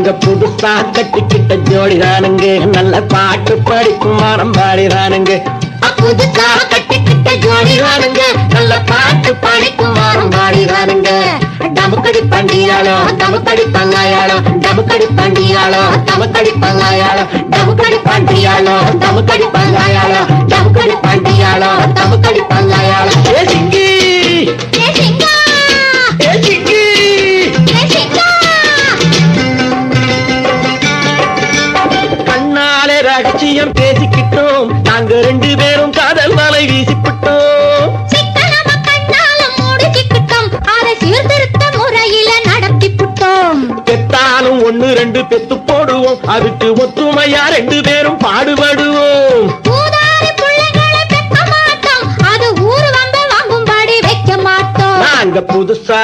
நாங்க புதுசா கட்டிக்கிட்ட ஜோடிதானுங்க, நல்ல பாட்டு படிக்கும் வாரம் பாடிதானுங்க. புதுசா கட்டிக்கிட்ட ஜோடிதானுங்க, நல்ல பாட்டு படிக்கும் வாரம் பாடிதானுங்க. டமுக்கடி பண்டியாளோ டமுக்கடி பங்காயாளோ, டமுக்கடி பண்டியாளோ டமுக்கடி பங்காயாளோ, டமுக்கடி பண்டியாளோ டமுக்கடி பங்காயாளோ, டமுக்கடி பண்டியாளோ டமுக்கடி பங்காயாளோ. ஏ சிங்கி ஏ சிங்கா ஏ சிங்கி ஏ சிங்கா, கண்ணாலே ரகசியம் பேசிக்கிட்டோம், நாங்க ரெண்டு பேரும் காதல் வலை வீசிப்பிட்டோம். சிக்கனமா கண்ணால மூடிக்கிட்டோம், அதை சீர்திருத்த முறையில நடத்திப்புட்டோம். பெத்தாலும் ஒண்ணு ரெண்டு பெத்து போடுவோம், அதுக்கு ஒத்துமையா ரெண்டு பேரும் பாடுபடுவோம். ஊதாரி பிள்ளைகளை பெக்க மாட்டோம், அது ஊரு வம்ப வாங்கும்படி வைக்க மாட்டோம். நாங்க புதுசா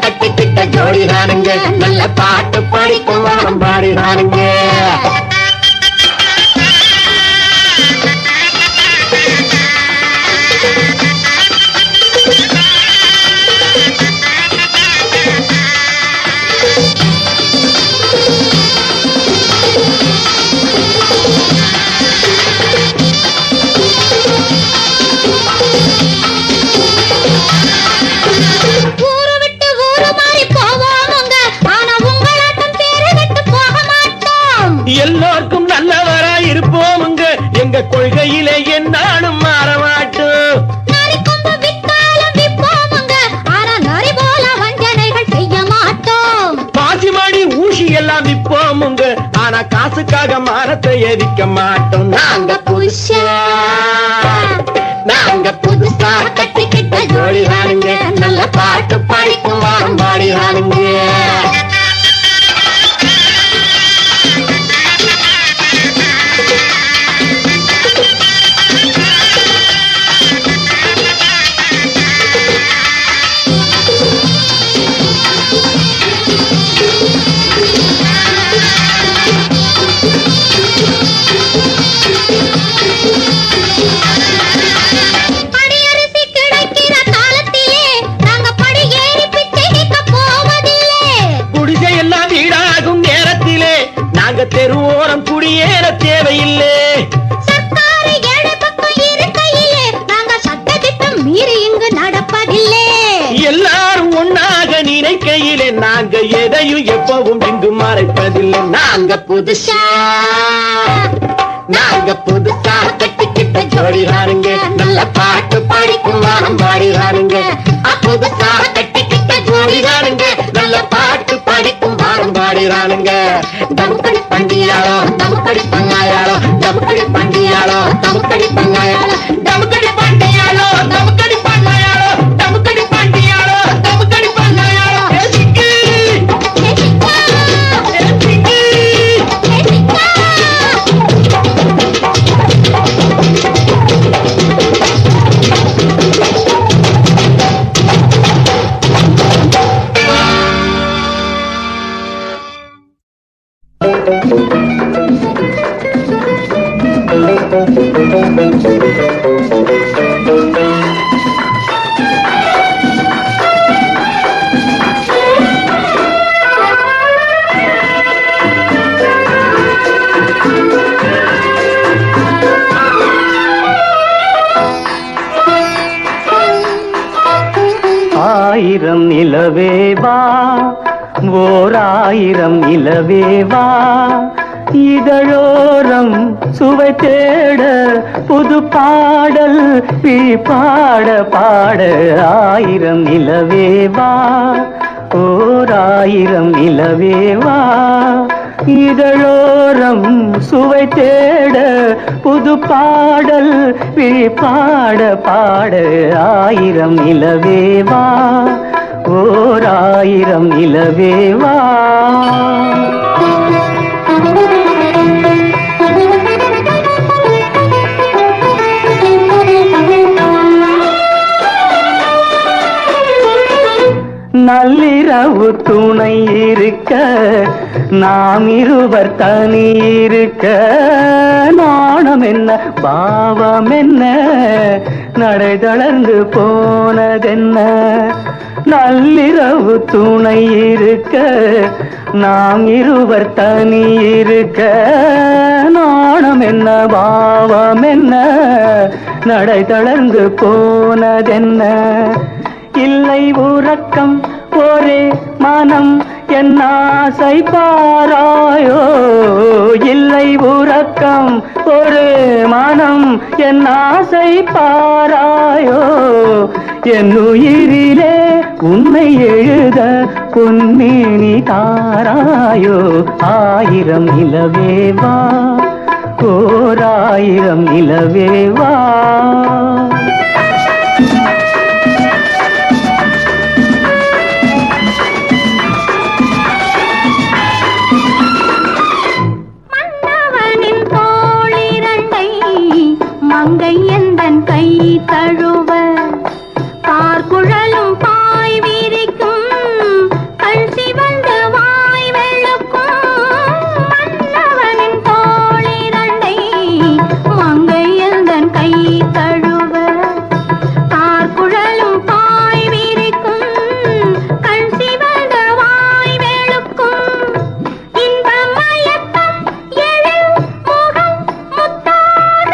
கட்டிக்கிட்ட ஜோடிதானுங்க, நல்ல பாட்டு படிக்கும் வாரம் பாடிதானுங்க. ஊரு விட்டு ஊரு மாறி போவோமுங்க, ஆனா உங்களாட்டம் பேரு விட்டு போக மாட்டோம். எல்லாருக்கும் நல்லவரா இருப்போமுங்க, எங்க கொள்கையிலே என்னாலும் மாற மாட்டோம். நரி கொம்பு வித்தாலும் விப்போமுங்க, ஆனா நரி போல வஞ்சனைகள் செய்ய மாட்டோம். பாசிமணி ஊசி எல்லாம் விப்போமுங்க, ஆனா காசுக்காக மானத்தை எரிக்க மாட்டோம். நாங்க புதுசா கட்டிக்கிட்ட ஜோடிதானுங்க, நல்ல பாட்டு படிக்கும் வாரம் பாடிதானுங்க. படியரிசி கிடைக்கிற காலத்திலே நாங்க படி ஏறி பிச்சை கேட்க போவதில்லை. குடிசை எல்லாம் வீடாகும் நேரத்திலே நாங்க தெருவோரம் குடியேற தேவையில்லை. சர்க்காரு ஏழை பக்கம் இருக்கையிலே நாங்க சட்டத்திட்டம் மீறி இங்கு நடப்பதில்லை. எல்லாரும் ஒன்னாக நினைக்கையிலே நாங்க எதையும் எப்பவும் இங்கு மறைப்பதில்லை. நாங்க புதுசா கட்டிக்கிட்ட ஜோடிதானுங்க, நல்ல பாட்டு படிக்கும் வாரம் பாடிதானுங்க. புதுசா கட்டிக்கிட்ட ஜோடிதானுங்க, நல்ல பாட்டு படிக்கும் வாரம் பாடிதானுங்க. டமுக்கடி பண்டியாளோ டமுக்கடி பங்காயாளோ, டமுக்கடி பண்டியாளோ டமுக்கடி பங்காயாளோ, டமுக்கடி பண்டியாளோ டமுக்கடி பங்காயாளோ, டமுக்கடி பண்டியாளோ டமுக்கடி பங்காயாளோ. ஏ சிங்கி ஏ சிக்கா, ஏ சிங்கி ஏ சிக்கா. ஆயிரம் நிலவேவா, ஓராயிரம் நிலவேவா, இதழோரம் சுவை தேட புது பாடல் நீ பாட பாட. ஆயிரம் நிலவேவா, ஓராயிரம் நிலவேவா, இதழோரம் சுவை தேட புது பாடல் நீ பாட பாட. ஆயிரம் நிலவேவா, ஓராயிரம் நிலவேவா. நள்ளிரவு துணை இருக்க, நாம் இருவர் தனி இருக்க, நாணம் என்ன பாவம் என்ன, நடை தளர்ந்து போனதென்ன நள்ளிரவு துணை இருக்க நாம் இருவர் தனி இருக்க நாணம் என்ன பாவம் என்ன நடை தளர்ந்து போனதென்ன இல்லை உறக்கம் ஒரே மனம் என் ஆசை பாராயோ இல்லை உறக்கம் ஒரு மனம் என் ஆசை பாராயோ என் உயிரிலே உன்னை எழுத பொன்மேனி தாராயோ ஆயிரம் நிலவேவா ஓராயிரம் நிலவேவா மங்கை எந்தன் கை தழுவ பார்க்குழலும் பாய் விரிக்கும் கண் சிவந்து வாய் வெளுக்கும் மன்னவனின் தோளிரண்டை மங்கை எந்தன் கை தழுவ பார்க்குழலும் பாய் விரிக்கும் கண் சிவந்து வாய் வெளுக்கும் இன்ப மயக்கம் எழில் முகம் முத்தாக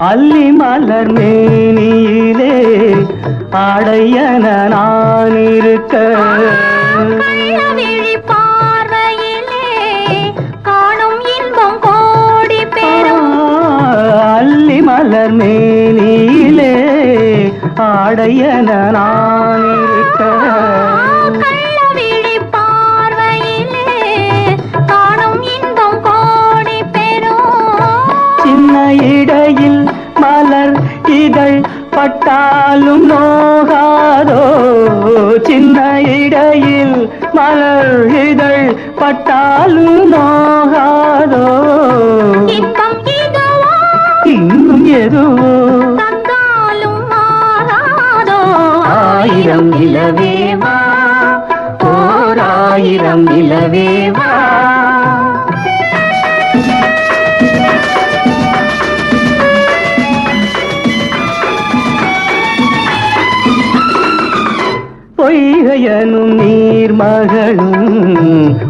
அல்லி மலர் மேனியிலே ஆடையன நான் இருக்க பார்வையிலே காணும் இன்பம் கோடி பெறும் அல்லி மலர் மேனியிலே ஆடையன நான் இருக்க பார்வையிலே காணும் இன்பம் கோடி பெறும் சின்ன இடையில் மலர் இதழ் பட்டாலும் நோகாதோ சின்ன இடையில் மலர் இதழ் பட்டாலும் நோகாதோ இன்பம் இதுவோ இன்னும் எதுவோ தந்தாலும் மாறாதோ ஆயிரம் நிலவேவா ஓராயிரம் நிலவேவா பொய்கையனும் நீர்மகளும்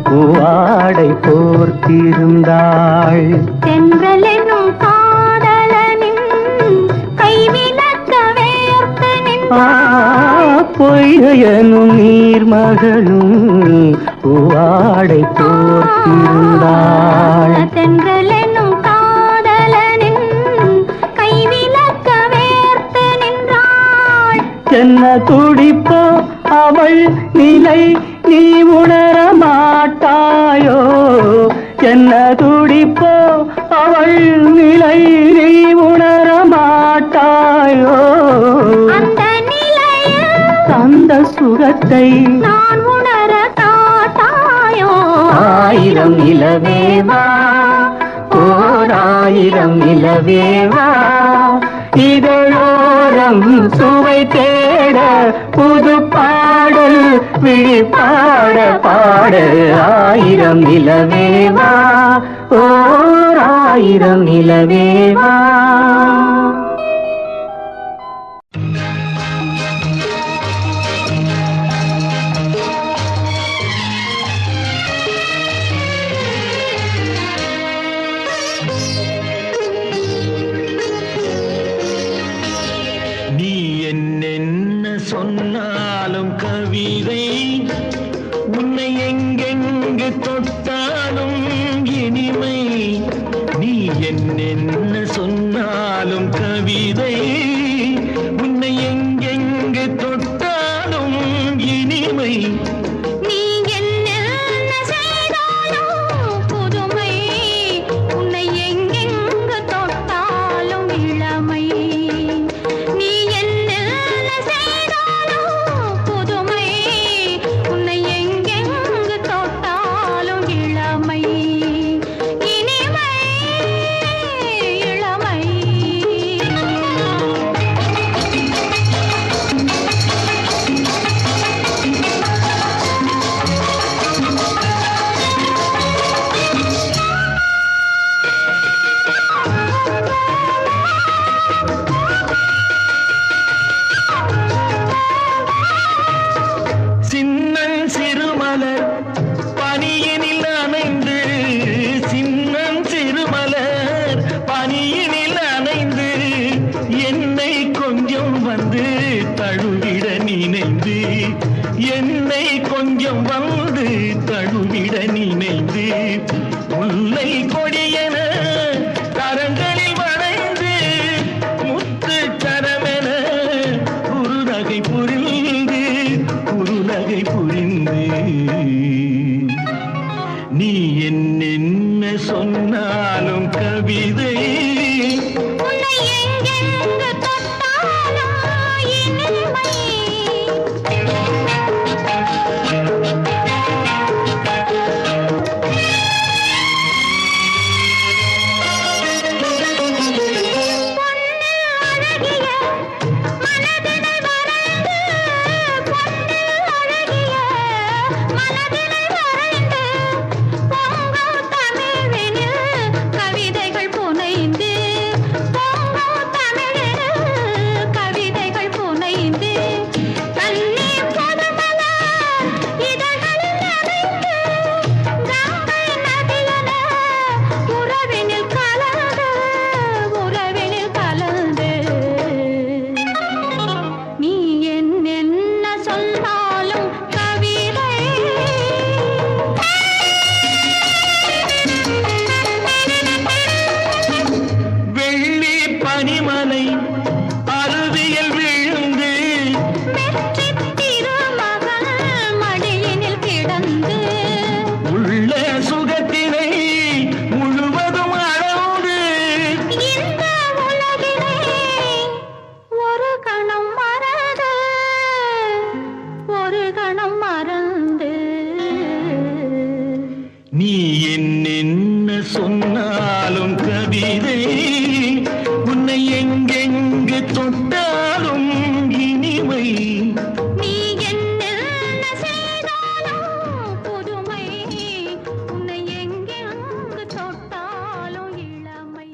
பூவாடை போர்த்திருந்தாள் தென்றலெனும் காதலனின் கைவிலக்க வேர்த்து நின்றாள் பொய்கையனும் நீர்மகளும் பூவாடை போர்த்திருந்தாள் தென்றலெனும் காதலனின் கைவிலக்க வேர்த்து நின்றாள் என்ன துடிப்போ அவள் நிலை நீ உணர மாட்டாயோ என்ன துடிப்போ அவள் நிலை நீ உணர மாட்டாயோ அந்த நிலையில் அந்த சுகத்தை நான் உணர காட்டாயோ ஆயிரம் நிலவேவா ஓராயிரம் நிலவேவா இதழோரம் சுவை தேட புது பாடல் விழி பாட பாட ஆயிரம் நிலவேவா ஓராயிரம் நிலவேவா சொன்னாலும் கவிதை உன்னை எங்கெங்கு தொட்டாலும் என்னென்ன சொன்னாலும் கவிதை உன்னை எங்கெங்கு தொட்டாலும் இனிமை நீ என்ன செய்தாலும் புதுமை உன்னை எங்கெங்கு தொட்டாலும் இளமை நீ என்ன செய்தாலும் புதுமை உன்னை எங்கெங்கு தொட்டாலும் இளமை இனிமை இளமை சின்னன் சிறுமலர் பனியினில் அணைந்து சின்னன் சிறுமலர் பனியினில் அணைந்து என்னை கொஞ்சம் வந்து தழுவிட நினைந்து என்னை கொஞ்சம் வந்து தழுவிட நினைந்து முல்லை கொடியென கரங்களில் வளைந்து முத்து கரமென குறுநகை புரிந்து குறுநகை புரிந்து நீ என்னென்ன சொன்னாலும் கவிதை உன்னை எங்கெங்கு தொட்டாலும் இனிமை கவிதைகள் புனைந்து பொங்கும் தமிழில் கவிதைகள் புனைந்து கண்ணீர் பொதுமலர் இதழ்களில் நனைந்து கங்கை நதியென உறவினில் கலந்து நீ என்ன சொன்னாலும் கவிதை வெள்ளி பனிமலை அருவியில் விழுந்து வெற்றி திருமகள் மடியினில் கிடந்து உள்ள சுகத்தினை முழுவதும் அளந்து இந்த உலகினை ஒரு கணம் மறந்து நீ என்னென்ன சொன்னாலும் கவிதை உன்னை எங்கெங்கு தொட்டாலும் இனிமை நீ என்ன செய்தாலும் புதுமை உன்னை எங்கெங்கு தொட்டாலும் இளமை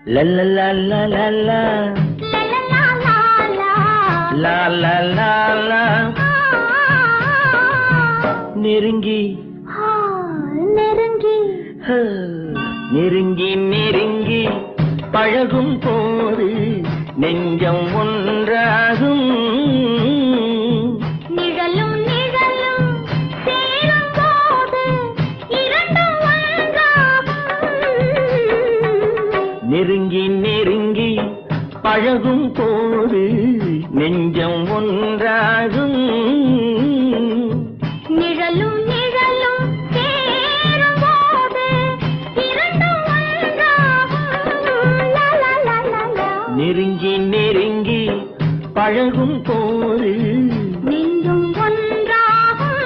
La la la la la la la la la la நெருங்கி நெருங்கி நெருங்கி நெருங்கி பழகும் போது நெஞ்சம் ஒன்றாகும் நிழலும் நிழலும் சேரும் போது இரண்டும் ஒன்றாகும் நெருங்கி நெருங்கி பழகும் போது நெஞ்சம் ஒன்றாகும் நிழலும் நிழலும் சேரும் போது இரண்டும் ஒன்றாகும் லா லா லா லா லா நெருங்கி நெருங்கி பழகும் போது நெஞ்சும் ஒன்றாகும்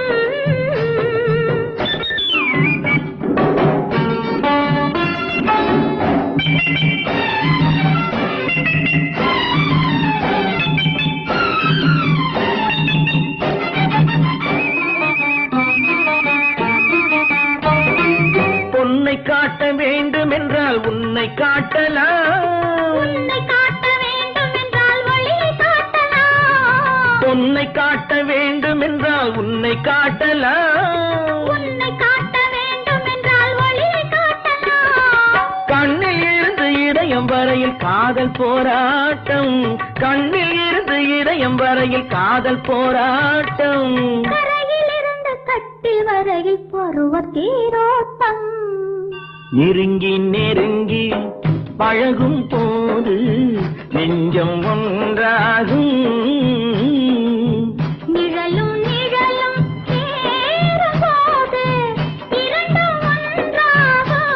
உன்னை காட்ட வேண்டும் என்றால் உன்னை காட்டலாம், உன்னை காட்ட வேண்டும் என்றால் வழியை காட்டலாம், உன்னை காட்ட வேண்டும் என்றால் உன்னை காட்டலாம், உன்னை காட்ட வேண்டும் என்றால் வழியை காட்டலாம். கண்ணில் இருந்து இதயம் வரையில் காதல் போராட்டம், கண்ணில் இருந்து இதயம் வரையில் காதல் போராட்டம், கரையில் இருந்து கட்டில் வரையில் பருவ தேரோட்டம். நெருங்கி நெருங்கி பழகும் போது நெஞ்சம் ஒன்றாகும், நிழலும் நிழலும் சேரும்போது இரண்டும் ஒன்றாகும்.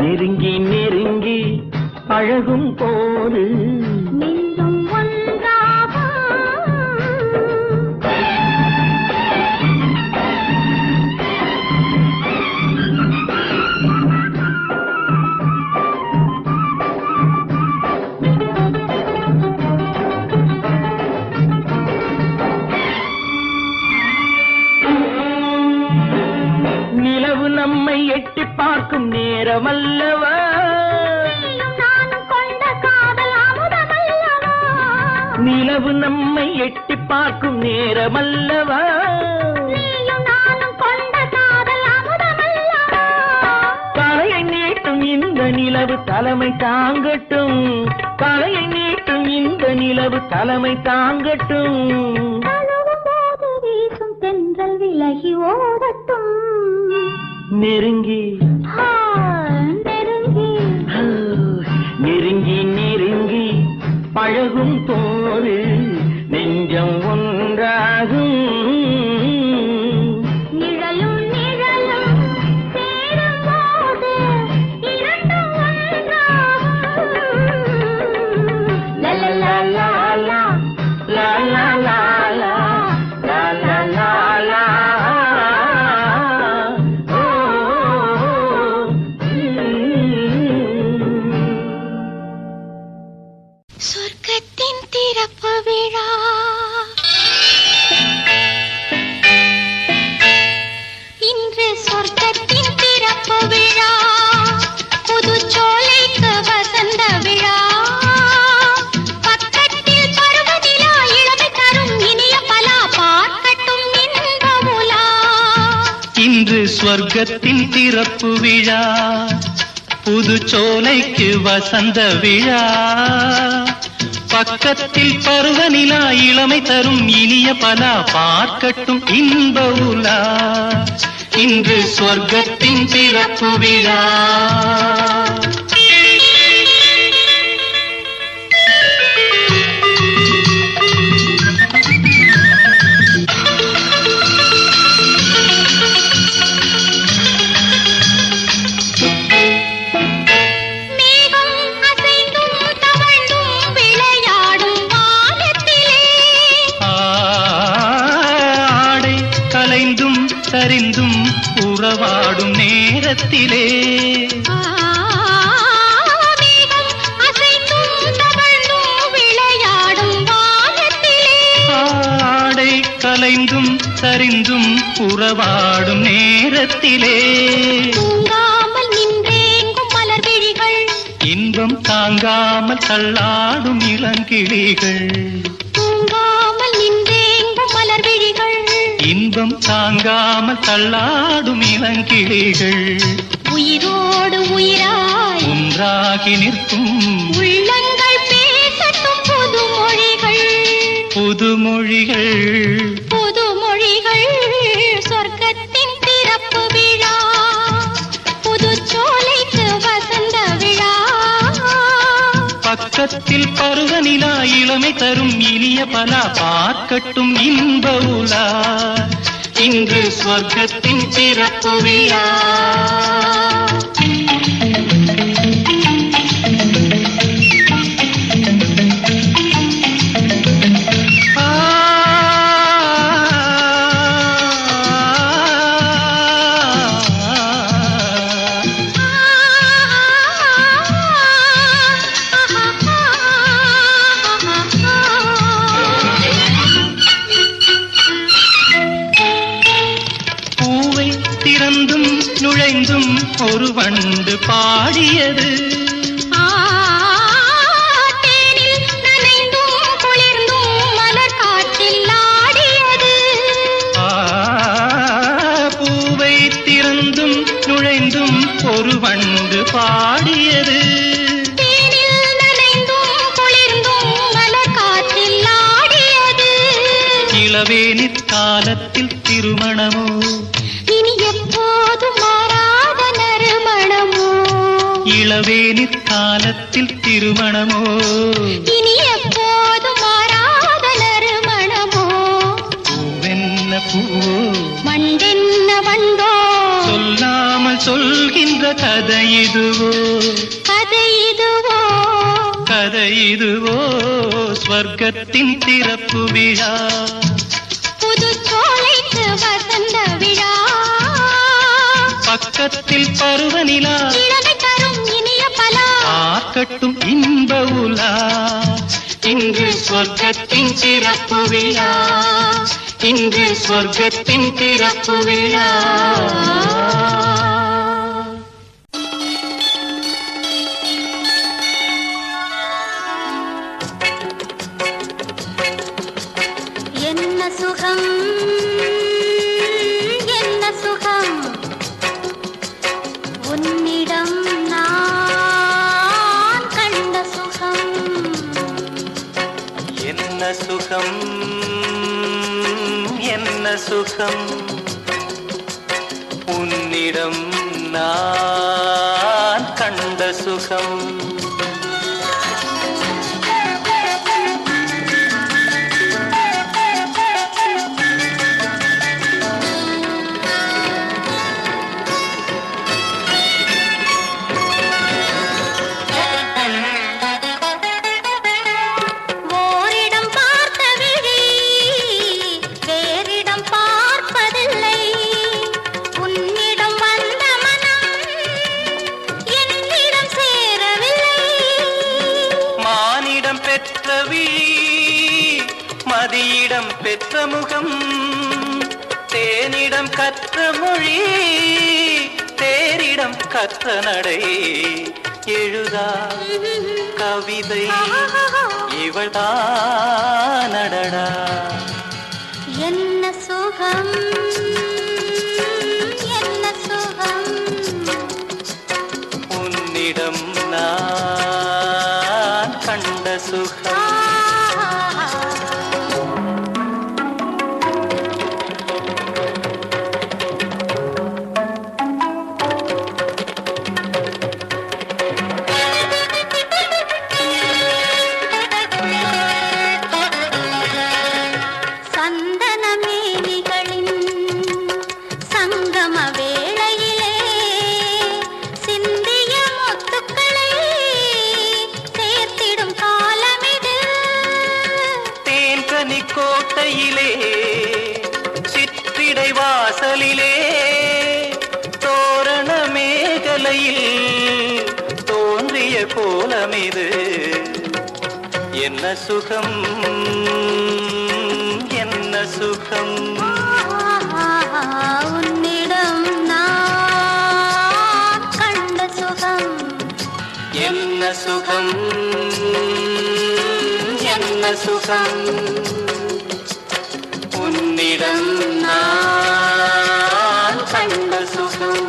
நெருங்கி நெருங்கி பழகும் போது நெஞ்சும் ஒன்றாகும். நிலவு நம்மை எட்டி பார்க்கும் நேரமல்லவா, நீயும் நானும் கொண்ட காதல் அமுதமல்லவா, நிலவு நம்மை எட்டி பார்க்கும் நேரமல்லவா, நீயும் நானும் கொண்ட காதல் அமுதமல்லவா. தலையை நீட்டும் இந்த நிலவு தலைமை தாங்கட்டும், தலையை நீட்டும் இந்த நிலவு தலைமை தாங்கட்டும், தழுவும் போது வீசும் தென்றல் விலகி ஓடட்டும். நெருங்கி ஆ, நெருங்கி நெருங்கி நெருங்கி பழகும் போது நெஞ்சம் ஒன்றாகும், நிழலும் நிழலும் சேரும்போது இரண்டும் ஒன்றாகும். லலலலலா, லா லா லா லா, லா லா லா லா. ஓ, சொர்க்கத்தின் திறப்பு விழா, இன்று சொர்க்கத்தின் திறப்பு விழா, புதுச்சோலைக்கு வசந்த விழா, பக்கத்தில் பருவநிலா இளமை தரும் இனிய பலா பார்க்கட்டும் இன்ப உலா. இன்று ஸ்வர்க்கத்தின் திறப்பு விழா, புதுச்சோலைக்கு வசந்த விழா, பக்கத்தில் பருவநிலா இளமை தரும் இனிய பலா பார்க்கட்டும் இன்ப உலா. இன்று ஸ்வர்க்கத்தின் திறப்பு விழா. மேகம் அசைந்தும் தவழ்ந்தும் விளையாடும் வானத்திலே, ஆடை கலைந்தும் சரிந்தும் உறவாடும் நேரத்திலே, மேகம் அசைந்தும் தவழ்ந்தும் விளையாடும் வானத்திலே, ஆடை கலைந்தும் சரிந்தும் உறவாடும் நேரத்திலே, தூங்காமல் நின்றேங்கும் மலர் விழிகள், இன்பம் தாங்காமல் தள்ளாடும் இளங்கிளிகள், தூங்காமல் நின்றேங்கும் மலர் விழிகள், இன்பம் தாங்காமல் தள்ளாடும் இளங்கிளிகள், உயிரோடு உயிராய் ஒன்றாகி நிற்கும் உள்ளங்கள் பேசட்டும் புதுமொழிகள், புதுமொழிகள். புதுமொழிகள். சொர்க்கத்தின் திறப்பு விழா, புதுச்சோலைக்கு வசந்த விழா, பக்கத்தில் பருவநிலா இளமை தரும் இனிய பலா பார்க்கட்டும் இன்ப உலா. இன்று ஸ்வர்க்கத்தின் திறப்பு விழா. நுழைந்தும் ஒரு வண்டு பாடியது. தேனில் நனைந்தும் குளிர்ந்தும் மலர் காற்றில் ஆடியது. பூவை திறந்தும் நுழைந்தும் ஒரு வண்டு பாடியது. தேனில் நனைந்தும் குளிர்ந்தும் மலர் காற்றில் ஆடியது. இளவேனிற் காலத்தில் திருமணமோ இனி எப்போதும் மாறாத நறுமணமோ. இளவேனிற் காலத்தில் திருமணமோ இனி எப்போதும் மாறாத நறுமணமோ. பூவென்ன பூவோ வண்டென்ன வண்டோ சொல்லாமல் சொல்கின்ற கதை இதுவோ. கதை இதுவோ கதை இதுவோ ஸ்வர்க்கத்தின் திறப்பு விழா. புதுச்சோலைக்கு வசந்த விழா. பக்கத்தில் பருவநிலா இளமை தரும் இனிய பலா. ஆக்கட்டும் இன்ப உலா. இன்று ஸ்வர்க்கத்தின் திறப்பு விழா. இன்று ஸ்வர்க்கத்தின் திறப்பு விழா. என்ன சுகம் என்ன சுகம் உன்னிடம் நான் கண்ட சுகம். என்ன சுகம் என்ன சுகம் உன்னிடம் நான் கண்ட சுகம். ஓரிடம் பார்த்த விழி வேறிடம் பார்ப்பதில்லை. உன்னிடம் வந்த மனம் என்னிடம் சேரவில்லை. மானிடம் பெற்ற விழி மதியிடம் பெற்ற முகம். தேனிடம் கற்ற மொழி தேரிடம் கற்ற நடை. எழுதா கவிதை இவள்தானடா. என்ன சுகம் என்ன சுகம் உன்னிடம் நான் கண்ட சுகம். சந்தனமேனிகளின் சங்கம வேளையிலே சிந்திய முத்துக்களை சேர்த்திடும் காலமிது. தேன்கனி கோட்டையிலே சிற்றிடை வாசலிலே தோரண மேகலையில் தோன்றிய கோலமிது. என்ன சுகம் என்ன சுகம் உன்னிடம் நான் கண்ட சுகம். என்ன சுகம் என்ன சுகம் உன்னிடம் நான் கண்ட சுகம்.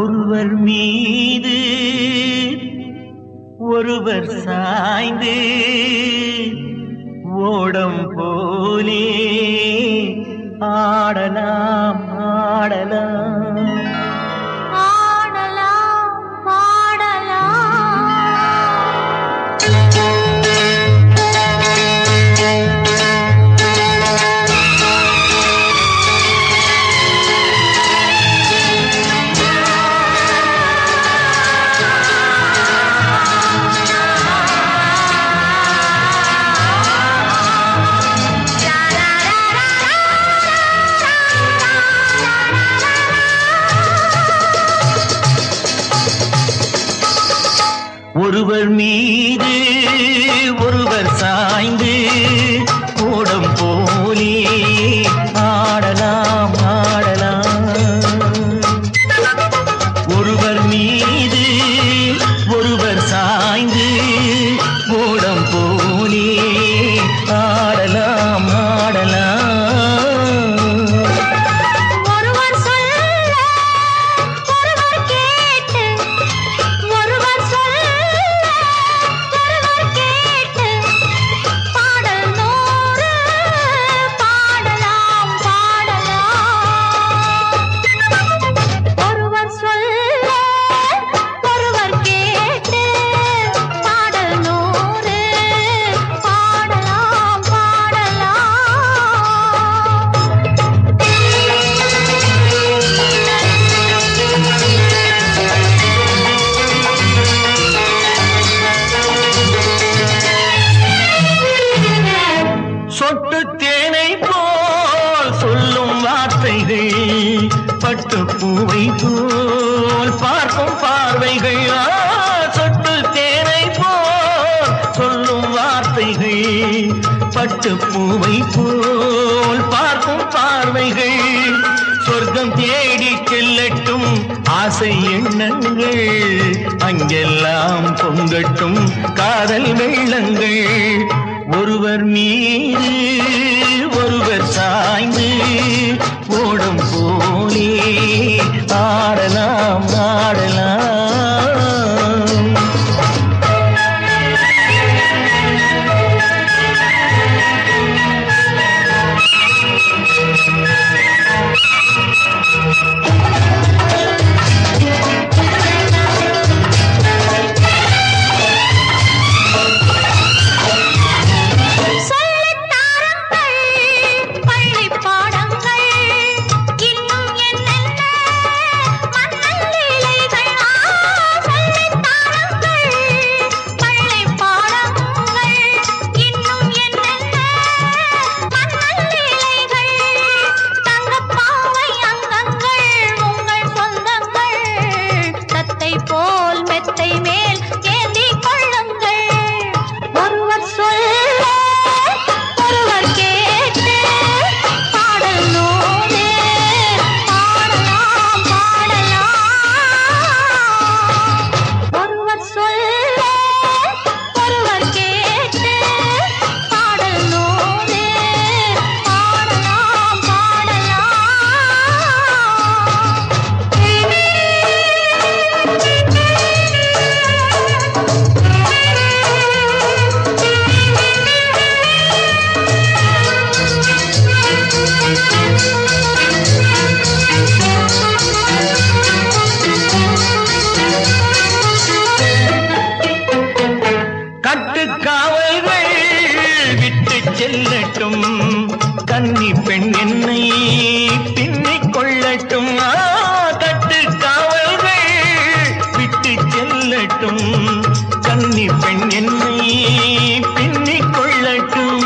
ஒருவர் மீது ஒருவர் சாய்ந்து ஓடம் போலே ஆடலாம் ஆடலாம். ஆடலாம் பாடலாம். ஒருவர் மீது ஒருவர் சாய்ந்து கூடம் போலே ஆடலாம் ஆடலாம். ஒருவர் மீது ஒருவர் சாய்ந்து கூடம் போலே ஆடலாம் ஆடலாம். ஒருவர் சொல்ல ஒருவர் கேட்டு ஒருவர் சொல்ல ஒருவர் கேட்டு பாடல் நூறு பாடலாம் பாடலாம். ஒருவர் சொல்ல ஒருவர் கேட்டு பாடல் நூறு பாடலாம் பாடலாம். சொட்டு தேனை போல் சொல்லும் வார்த்தைகள் பட்டு பூவை போல் பார்க்கும் பார்வைகள். சொட்டு தேனை போல் சொல்லும் வார்த்தைகள் பட்டு பூவை போல் பார்க்கும் பார்வைகள். சொர்க்கம் தேடி செல்லட்டும் ஆசை எண்ணங்கள் அங்கெல்லாம் பொங்கட்டும் காதல் வெள்ளங்கள். ஒருவர் மீது ஒருவர் சாய்ந்து ஓடும் போலே ஆடலாம் ஆடலாம். சொல்லித் தாருங்கள் பள்ளிப் பாடங்கள் இன்னும் என்னென்ன மன்னன் லீலைகள். சொல்லித் தாருங்கள் பள்ளிப் பாடங்கள் இன்னும் என்னென்ன மன்னன் லீலைகள். தங்கப்பாவை அங்கங்கள் உங்கள் சொந்தங்கள் தத்தை போல் மெத்தை மேல் ஏந்திக் கொள்ளுங்கள். ஒருவர் சொல்ல ஒருவர் கேட்டு பாடல் நூறு பாடலாம் பாடலாம். ஒருவர் சொல்ல ஒருவர் கேட்டு பாடல் நூறு பாடலாம் கட்டுக்காவல்கள் விட்டு செல்லட்டும் கன்னி பெண் என்னை பின்னிக் கொள்ளட்டும். கட்டுக்காவல்கள் விட்டு செல்லட்டும் கன்னி பெண் என்னை பின்னிக் கொள்ளட்டும்.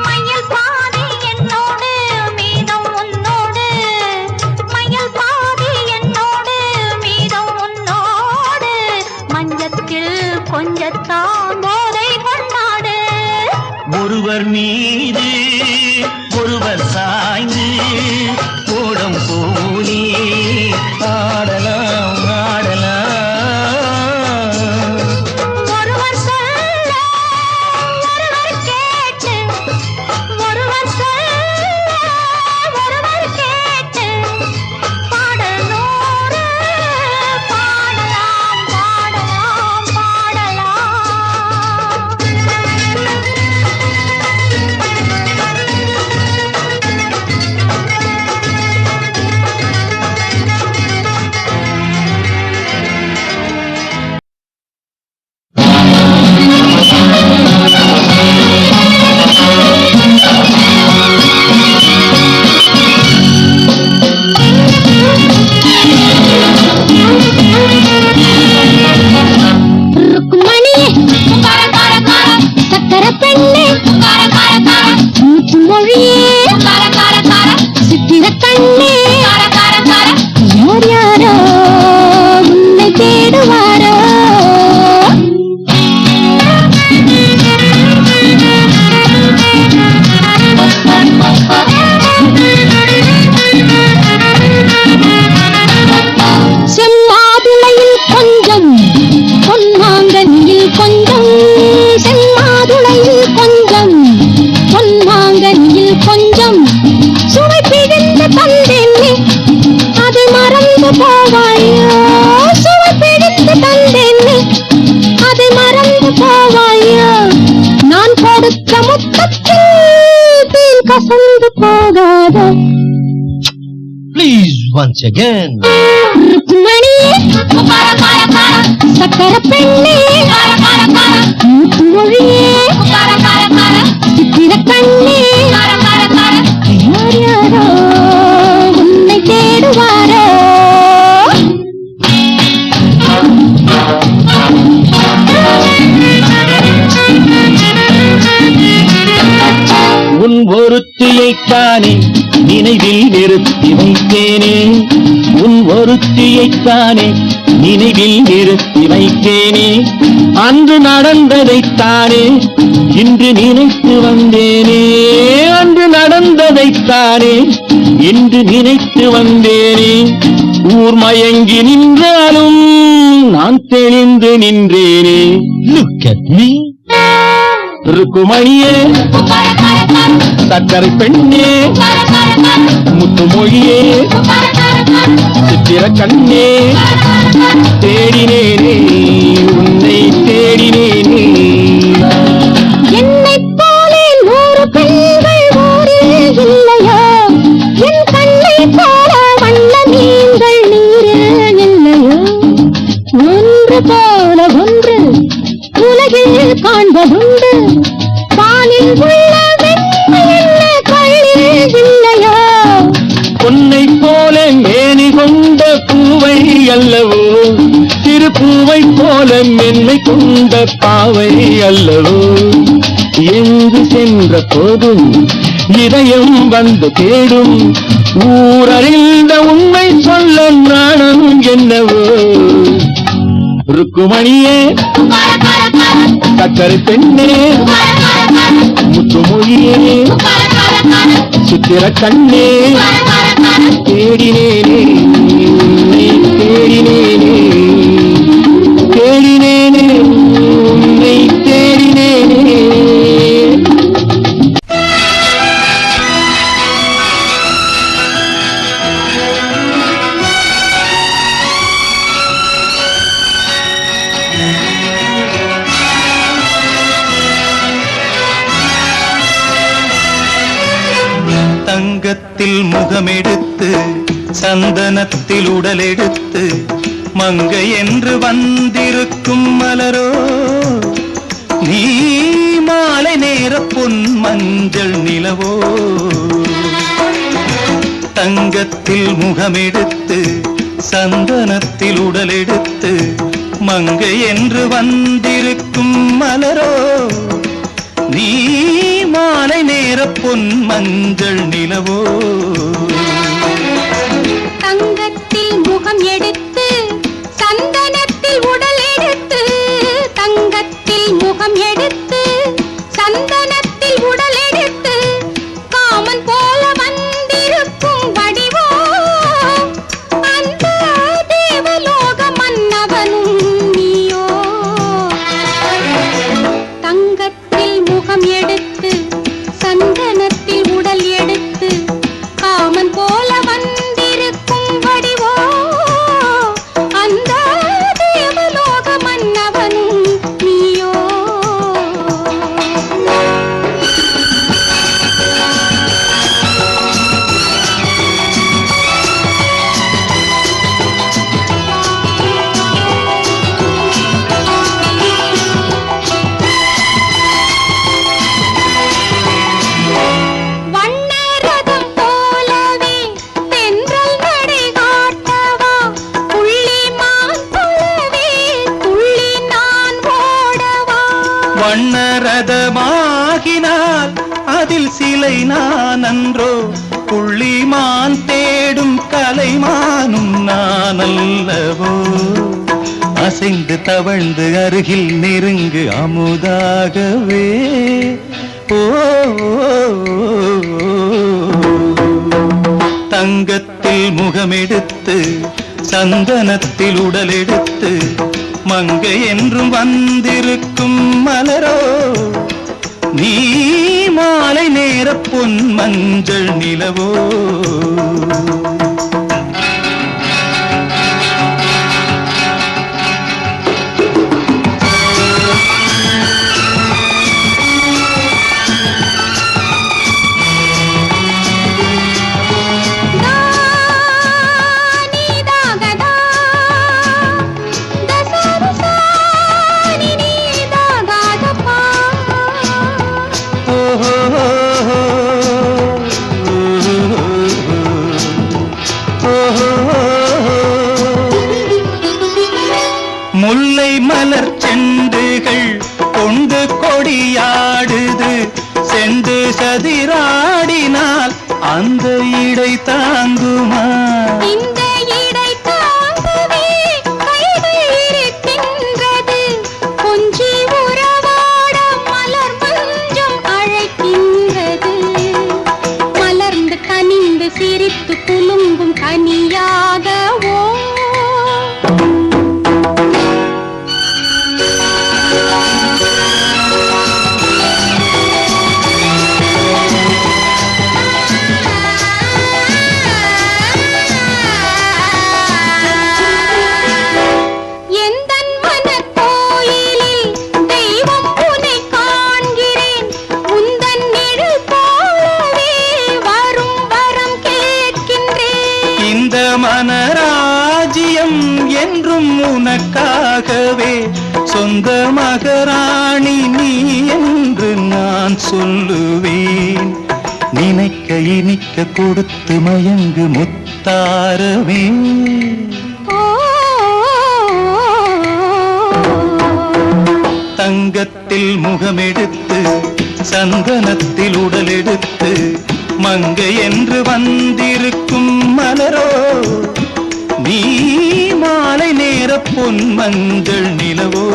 மயில் பாதி என்னோடு மீதம் உன்னோடு மயில் பாதி என்னோடு மீதம் உன்னோடு மஞ்சத்தில் கொஞ்சத்தான் போதை கொண்டாடு. ஒருவர் மீது ஒருவர் சாய்ந்து ஓடம் போலே ஆடலாம் ஆடலாம். ஒருவர் சொல்ல ஒருவர் கேட்டு ஒருவர் சொல்ல ஒருவர் கேட்டு பாடல் நூறு பாடலாம் பாடலாம் பாடலாம். ருக்குமணியே கார கார கார சக்கர பெண்ணே கார கார கார மூச்சு மொழியே கார கார கார சித்திர கண்ணே கார கார கார யார் யாரோ உன்னை தேடுவாரோ. once again. ருக்குமணியே சக்கர பெண்ணே மூக்கு மொழியே சித்திர கண்ணே யார் யாரோ உன்னை தேடுவாரோ உன் ஒருத்தியைத்தானே நினைவில் நிறுத்தி வைத்தேனே உன் ஒருத்தியைத்தானே நினைவில் நிறுத்தி வைத்தேனே அன்று நடந்ததைத்தானே இன்று நினைத்து வந்தேனே அன்று நடந்ததைத்தானே இன்று நினைத்து வந்தேனே ஊர் மயங்கி நின்றாலும் நான் தெளிந்து நின்றேனே. Look at me. ருக்குமணியே சக்கரை பெண்ணே முத்து மொழியே சித்திர கண்ணே தேடினேனே உன்னை தேடினேனே. என்னைப் போலே 100 பெண்கள் ஊரில் இல்லையோ என் கண்ணைப் போல வண்ண மீன்கள் நீரில் இல்லையோ ஒன்று போல ஒன்று உலகில் காண்பதுண்டு பாலில் உள்ள வெண்மை என்ன கள்ளில் இல்லையோ பொன்னை போல மேனி கொண்ட பூவை அல்லவோ சிறு பூவை போல மென்மை கொண்ட பாவை அல்லவோ எங்கு சென்ற போதும் இதயம் வந்து தேடும் ஊரறிந்த உண்மை சொல்ல நாணம் என்னவோ. ருக்குமணியே சக்கரை பெண்ணே முத்து மொழியே சித்திர கண்ணே தேடினேனே உன்னை தேடினேனே தேடினேனே உன்னை தேடினேனே. தங்கத்தில் முகமெடுத்து சந்தனத்தில் உடலெடுத்து மங்கை என்று வந்திருக்கும் மலரோ நீ மாலை நேர பொன் மஞ்சள் நிலவோ. தங்கத்தில் முகமெடுத்து சந்தனத்தில் உடலெடுத்து மங்கை என்று வந்திருக்கும் மலரோ நீ மாலை நேர பொன் மஞ்சள் நிலவோ. தங்கத்தில் முகம் எடுத்து சந்தனத்தில் உடல் எடுத்து தங்கத்தில் முகம் எடுத்து சந்தனத்தில் உடல் எடுத்து காமன் போல வந்திருக்கும் வடிவோ அந்த தேவலோக மன்னவனும் நீயோ. தங்கத்தில் முகம் எடுத்து சந்தனத்தில் உடல் எடுத்து காமன் போல வந்திருக்கும் வடிவோ அந்த தேவலோக மன்னவனும் நீயோ. வண்ணரதம் போலவே தென்றல் நடை காட்டவா புள்ளிமான் போலவே துள்ளி நான் ஓடவா. வண்ணரதமாகினால் அதில் சிலை நான் அன்றோ புள்ளிமான் தேடும் கலைமானும் நான் அல்லவோ. அசைந்து தவழ்ந்து அருகில் நெருங்கு அமுதாகவே ஓ. தங்கத்தில் முகமெடுத்து சந்தனத்தில் உடலெடுத்து மங்கை என்றும் வந்திருக்கும் மலரோ நீ மாலை நேர பொன் மஞ்சள் நிலவோ. அந்த இடை தாங்குமா? இந்த இடை தாங்குவே கைகள் இருக்கின்றது. கொஞ்சி உறவாட மலர் மஞ்சம் அழைக்கின்றது. மலர்ந்து கனிந்து சிரித்து குலுங்கும் கனியாகவோ மனராஜ்யம் என்றும் உனக்காகவே, சொந்த மகராணி நீ என்று நான் சொல்லுவேன். நினைக்க இனிக்க கொடுத்து மயங்கு முத்தாரவே. தங்கத்தில் முகமெடுத்து சந்தனத்தில் உடலெடுத்து மங்கை என்று வந்திருக்கும் மலரோ, நீ மாலை நேர பொன் மஞ்சள் நிலவோ.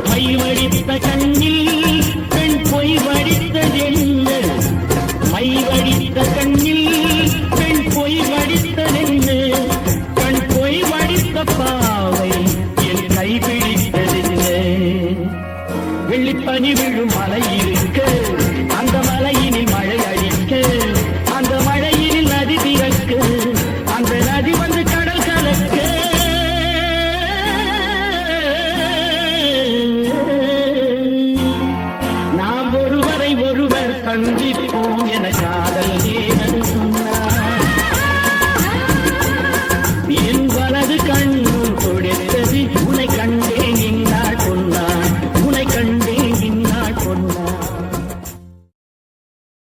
கைவடித்த